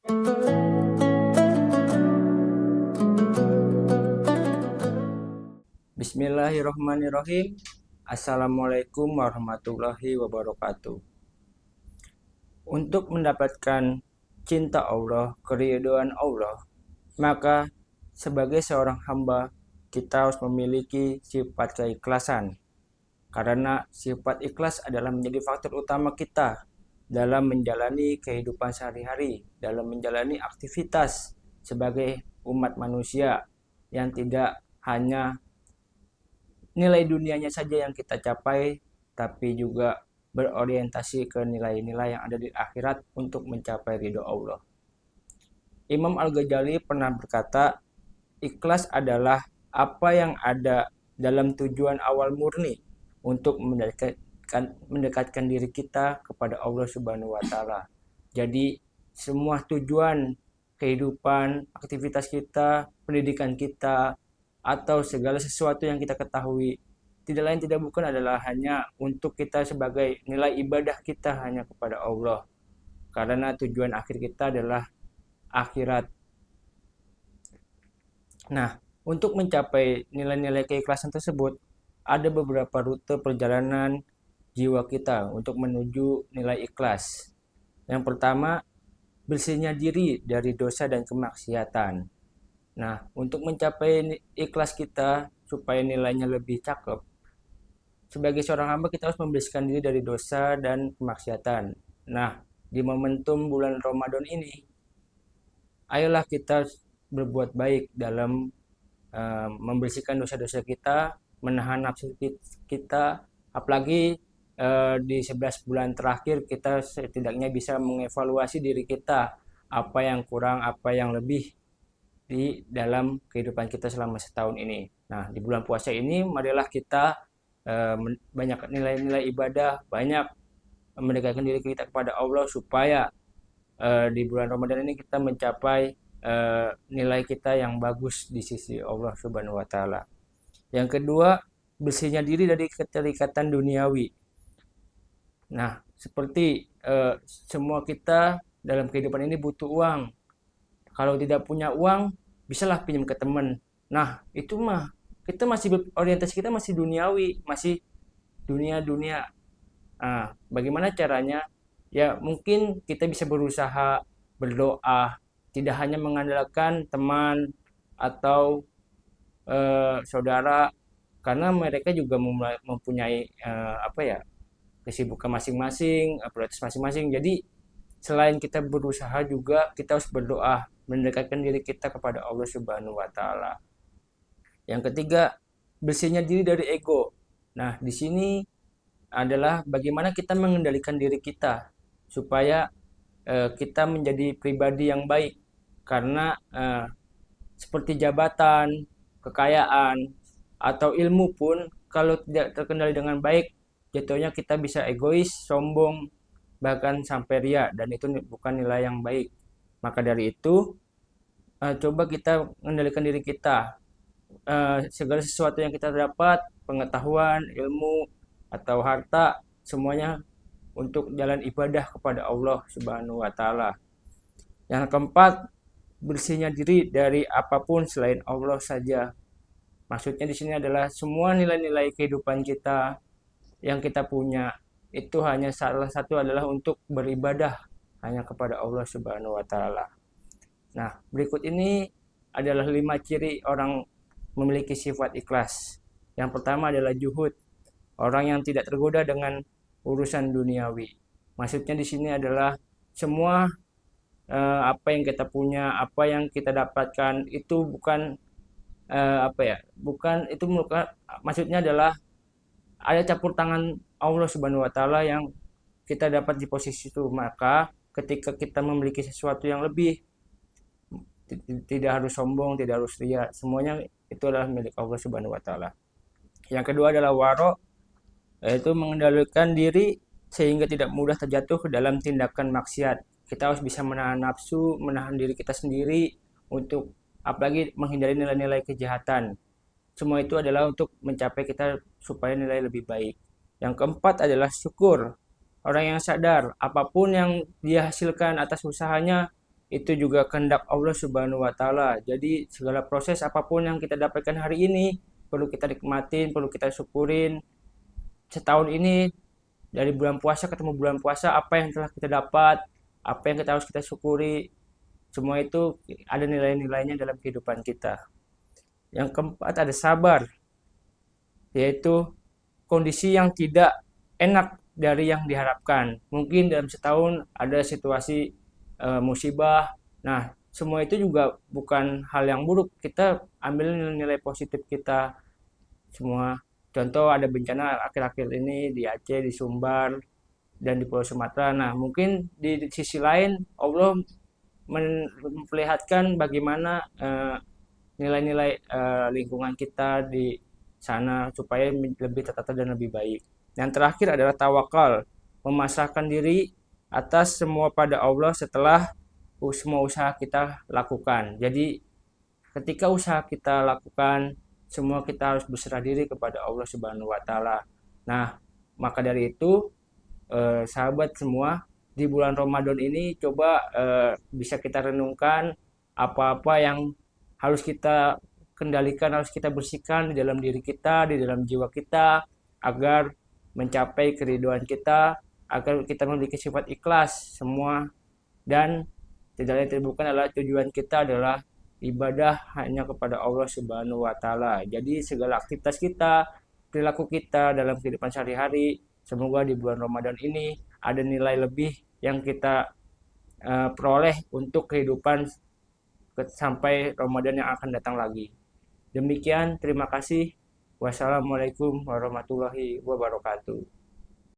Bismillahirrahmanirrahim. Assalamualaikum warahmatullahi wabarakatuh. Untuk mendapatkan cinta Allah, keridhaan Allah, maka sebagai seorang hamba kita harus memiliki sifat keikhlasan. Karena sifat ikhlas adalah menjadi faktor utama kita dalam menjalani kehidupan sehari-hari, dalam menjalani aktivitas sebagai umat manusia yang tidak hanya nilai dunianya saja yang kita capai, tapi juga berorientasi ke nilai-nilai yang ada di akhirat untuk mencapai ridho Allah. Imam Al-Ghazali pernah berkata, ikhlas adalah apa yang ada dalam tujuan awal murni untuk mendekatkan diri kita kepada Allah Subhanahu wa Ta'ala. Jadi, semua tujuan kehidupan, aktivitas kita, pendidikan kita, atau segala sesuatu yang kita ketahui tidak lain tidak bukan adalah hanya untuk kita sebagai nilai ibadah kita hanya kepada Allah, karena tujuan akhir kita adalah akhirat. Nah, untuk mencapai nilai-nilai keikhlasan tersebut ada beberapa rute perjalanan jiwa kita untuk menuju nilai ikhlas. Yang pertama, bersihnya diri dari dosa dan kemaksiatan. Nah, untuk mencapai ikhlas kita supaya nilainya lebih cakep, sebagai seorang hamba kita harus membersihkan diri dari dosa dan kemaksiatan. Nah, di momentum bulan Ramadan ini, ayolah kita berbuat baik dalam membersihkan dosa-dosa kita, menahan nafsu kita, apalagi di 11 bulan terakhir kita setidaknya bisa mengevaluasi diri kita, apa yang kurang, apa yang lebih di dalam kehidupan kita selama setahun ini. Nah, di bulan puasa ini marilah kita banyak nilai-nilai ibadah, banyak mendekatkan diri kita kepada Allah supaya di bulan Ramadan ini kita mencapai nilai kita yang bagus di sisi Allah Subhanahu wa Ta'ala. Yang kedua, bersihnya diri dari keterikatan duniawi. Nah, seperti semua kita dalam kehidupan ini butuh uang. Kalau tidak punya uang, bisalah pinjam ke teman. Nah, itu mah kita masih orientasi kita masih duniawi, masih dunia-dunia. Nah, bagaimana caranya? Ya, mungkin kita bisa berusaha berdoa, tidak hanya mengandalkan teman atau saudara, karena mereka juga mempunyai apa ya, kesibukan masing-masing, prioritas masing-masing. Jadi, selain kita berusaha juga kita harus berdoa, mendekatkan diri kita kepada Allah Subhanahu wa Ta'ala. Yang ketiga, bersihnya diri dari ego. Nah, di sini adalah bagaimana kita mengendalikan diri kita supaya kita menjadi pribadi yang baik. Karena seperti jabatan, kekayaan, atau ilmu pun kalau tidak terkendali dengan baik, jatuhnya kita bisa egois, sombong, bahkan sampai ria, dan itu bukan nilai yang baik. Maka dari itu, coba kita mengendalikan diri kita. Segala sesuatu yang kita dapat, pengetahuan, ilmu, atau harta, semuanya untuk jalan ibadah kepada Allah Subhanahu wa Ta'ala. Yang keempat, bersihnya diri dari apapun selain Allah saja. Maksudnya di sini adalah semua nilai-nilai kehidupan kita yang kita punya itu hanya salah satu adalah untuk beribadah hanya kepada Allah Subhanahu wa Ta'ala. Nah, berikut ini adalah 5 ciri orang memiliki sifat ikhlas. Yang pertama adalah juhud, orang yang tidak tergoda dengan urusan duniawi. Maksudnya di sini adalah semua apa yang kita punya, apa yang kita dapatkan itu bukan apa ya? Bukan itu maksudnya adalah ada campur tangan Allah Subhanahu wa Ta'ala yang kita dapat di posisi itu. Maka ketika kita memiliki sesuatu yang lebih, tidak harus sombong, tidak harus ria, semuanya itu adalah milik Allah Subhanahu wa Ta'ala. Yang kedua adalah waro, yaitu mengendalikan diri sehingga tidak mudah terjatuh ke dalam tindakan maksiat. Kita harus bisa menahan nafsu, menahan diri kita sendiri untuk apalagi menghindari nilai-nilai kejahatan. Semua itu adalah untuk mencapai kita supaya nilai lebih baik. Yang keempat adalah syukur. Orang yang sadar apapun yang dia hasilkan atas usahanya itu juga kehendak Allah Subhanahu wa taala. Jadi segala proses apapun yang kita dapatkan hari ini perlu kita nikmatin, perlu kita syukurin. Setahun ini dari bulan puasa ketemu bulan puasa, apa yang telah kita dapat, apa yang kita harus kita syukuri, semua itu ada nilai-nilainya dalam kehidupan kita. Yang keempat ada sabar, yaitu kondisi yang tidak enak dari yang diharapkan. Mungkin dalam setahun ada situasi musibah. Nah, semua itu juga bukan hal yang buruk. Kita ambil nilai positif kita semua. Contoh ada bencana akhir-akhir ini di Aceh, di Sumbar, dan di Pulau Sumatera. Nah, mungkin di sisi lain Allah memperlihatkan bagaimana nilai-nilai lingkungan kita di sana supaya lebih tertata dan lebih baik. Yang terakhir adalah tawakal, memasrahkan diri atas semua pada Allah setelah semua usaha kita lakukan. Jadi ketika usaha kita lakukan, semua kita harus berserah diri kepada Allah Subhanahu wa taala. Nah, maka dari itu sahabat semua, di bulan Ramadan ini coba bisa kita renungkan apa-apa yang harus kita kendalikan, harus kita bersihkan di dalam diri kita, di dalam jiwa kita, agar mencapai keridhaan kita, agar kita memiliki sifat ikhlas semua, dan tidak lain tidak bukan adalah tujuan kita adalah ibadah hanya kepada Allah Subhanahu wa taala. Jadi segala aktivitas kita, perilaku kita dalam kehidupan sehari-hari, semoga di bulan Ramadan ini ada nilai lebih yang kita peroleh untuk kehidupan sampai Ramadan yang akan datang lagi. Demikian, terima kasih. Wassalamualaikum warahmatullahi wabarakatuh.